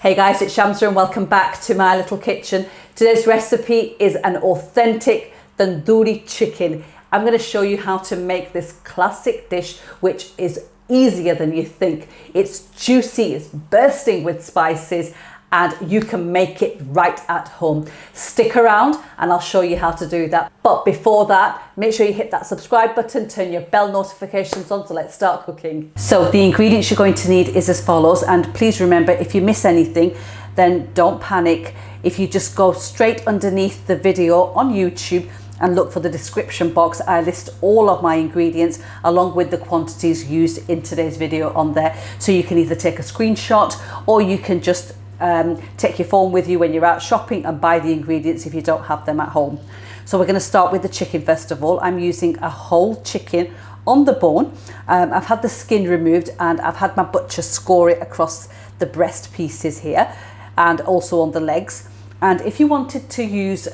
Hey guys, it's Shamsa and welcome back to my little kitchen. Today's recipe is an authentic tandoori chicken. I'm going to show you how to make this classic dish, which is easier than you think. It's juicy, it's bursting with spices, and you can make it right at home. Stick around and I'll show you how to do that. But before that, make sure you hit that subscribe button, turn your bell notifications on, so let's start cooking. So the ingredients you're going to need is as follows, and please remember, if you miss anything, then don't panic. If you just go straight underneath the video on YouTube and look for the description box, I list all of my ingredients along with the quantities used in today's video on there. So you can either take a screenshot or you can just take your phone with you when you're out shopping and buy the ingredients if you don't have them at home. So we're going to start with the chicken first of all. I'm using a whole chicken on the bone. I've had the skin removed and I've had my butcher score it across the breast pieces here and also on the legs. And if you wanted to use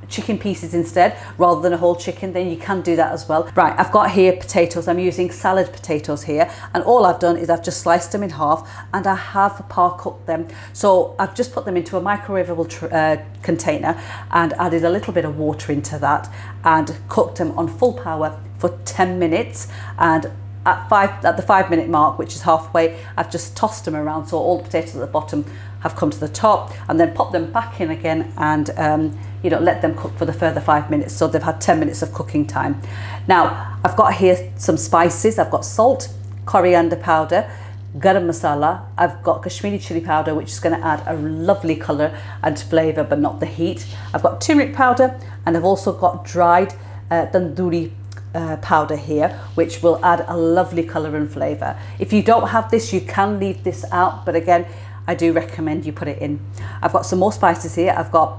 chicken pieces instead rather than a whole chicken, then you can do that as well. Right, I've got here potatoes. I'm using salad potatoes here, and all I've done is I've just sliced them in half and I have par cooked them. So I've just put them into a microwavable container and added a little bit of water into that and cooked them on full power for 10 minutes. And at the 5-minute mark, which is halfway, I've just tossed them around so all the potatoes at the bottom have come to the top, and then pop them back in again and let them cook for the further 5 minutes, so they've had 10 minutes of cooking time. Now I've got here some spices. I've got salt, coriander powder, garam masala. I've got Kashmiri chilli powder, which is going to add a lovely colour and flavour but not the heat. I've got turmeric powder, and I've also got dried tandoori powder here, which will add a lovely colour and flavour. If you don't have this, you can leave this out, but again, I do recommend you put it in. I've got some more spices here. I've got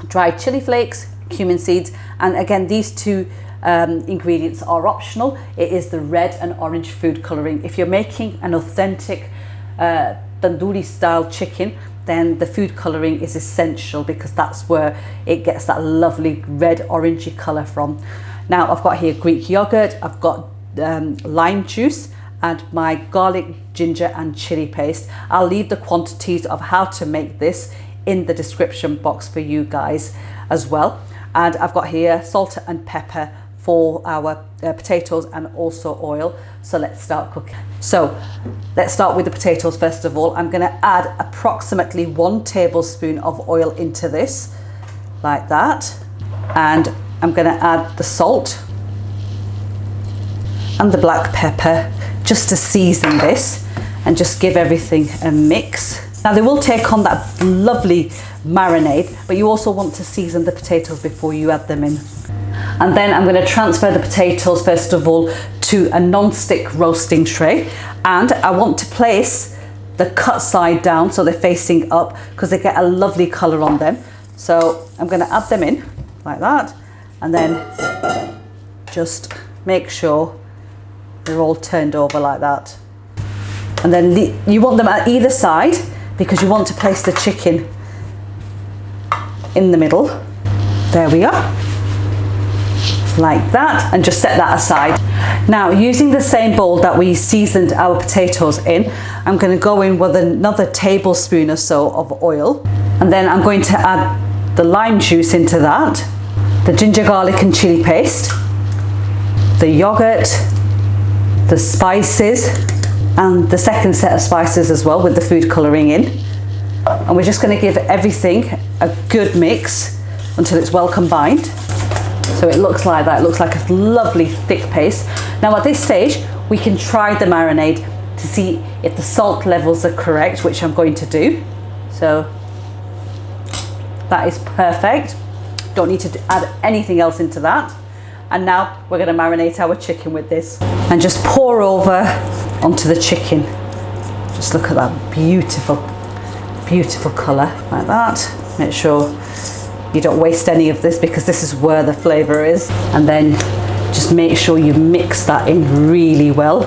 dried chili flakes, cumin seeds, and again, these two ingredients are optional. It is the red and orange food colouring. If you're making an authentic tandoori style chicken, then the food colouring is essential because that's where it gets that lovely red orangey colour from. Now I've got here Greek yogurt, I've got lime juice, and my garlic, ginger and chilli paste. I'll leave the quantities of how to make this in the description box for you guys as well. And I've got here salt and pepper for our potatoes and also oil. So let's start cooking. So let's start with the potatoes first of all. I'm going to add approximately 1 tablespoon of oil into this, like that. And I'm going to add the salt and the black pepper just to season this and just give everything a mix. Now they will take on that lovely marinade, but you also want to season the potatoes before you add them in. And then I'm going to transfer the potatoes first of all to a non-stick roasting tray, and I want to place the cut side down so they're facing up because they get a lovely colour on them. So I'm going to add them in like that, and then just make sure they're all turned over like that. And then you want them at either side because you want to place the chicken in the middle. There we are, like that, and just set that aside. Now, using the same bowl that we seasoned our potatoes in, I'm going to go in with another tablespoon or so of oil, and then I'm going to add the lime juice into that, the ginger, garlic and chili paste, the yogurt, the spices, and the second set of spices as well with the food colouring in. And we're just going to give everything a good mix until it's well combined. So it looks like that. It looks like a lovely thick paste. Now at this stage, we can try the marinade to see if the salt levels are correct, which I'm going to do. So that is perfect. Don't need to add anything else into that. And now we're going to marinate our chicken with this and just pour over onto the chicken. Just look at that beautiful, beautiful colour like that. Make sure you don't waste any of this because this is where the flavour is. And then just make sure you mix that in really well.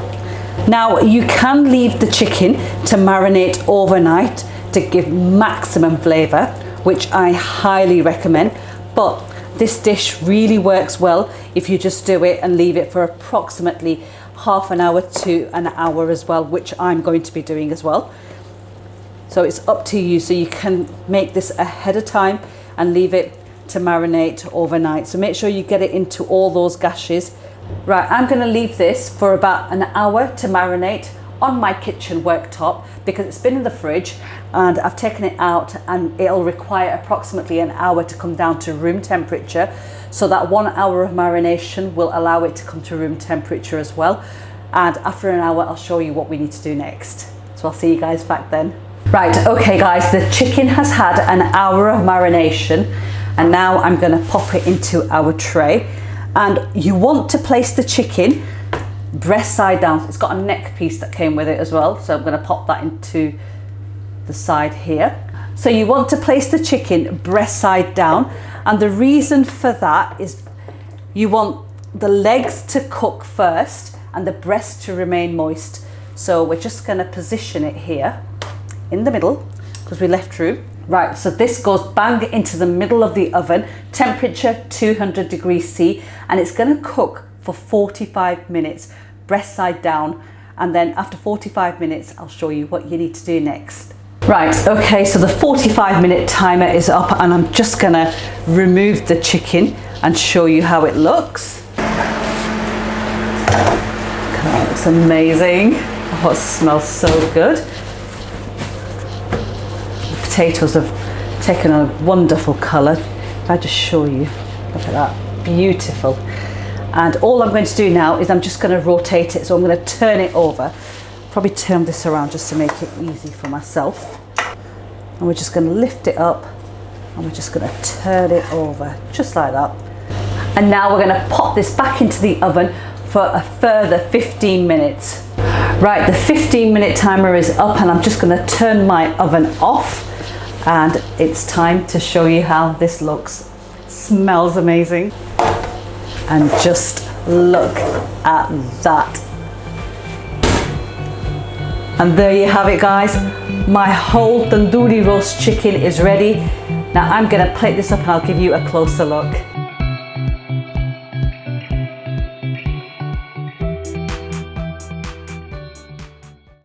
Now you can leave the chicken to marinate overnight to give maximum flavour, which I highly recommend. But this dish really works well if you just do it and leave it for approximately half an hour to an hour as well, which I'm going to be doing as well. So it's up to you. So you can make this ahead of time and leave it to marinate overnight. So make sure you get it into all those gashes. Right, I'm going to leave this for about an hour to marinate on my kitchen worktop because it's been in the fridge and I've taken it out, and it'll require approximately an hour to come down to room temperature. So that 1 hour of marination will allow it to come to room temperature as well. And after an hour, I'll show you what we need to do next. So I'll see you guys back then. Right, okay guys, the chicken has had an hour of marination, and now I'm going to pop it into our tray. And you want to place the chicken breast side down. It's got a neck piece that came with it as well, so I'm going to pop that into the side here. So you want to place the chicken breast side down, and the reason for that is you want the legs to cook first and the breast to remain moist. So we're just going to position it here in the middle because we left room. Right, so this goes bang into the middle of the oven, temperature 200 degrees C, and it's going to cook for 45 minutes, breast side down, and then after 45 minutes, I'll show you what you need to do next. Right, okay, so the 45-minute timer is up, and I'm just going to remove the chicken and show you how it looks. God, it looks amazing. Oh, it smells so good. The potatoes have taken a wonderful colour. If I just show you, look at that, beautiful. And all I'm going to do now is I'm just going to rotate it. So I'm going to turn it over. Probably turn this around just to make it easy for myself. And we're just going to lift it up and we're just going to turn it over just like that. And now we're going to pop this back into the oven for a further 15 minutes. Right, the 15-minute timer is up, and I'm just going to turn my oven off, and it's time to show you how this looks. It smells amazing. And just look at that. And there you have it, guys. My whole tandoori roast chicken is ready. Now I'm going to plate this up and I'll give you a closer look.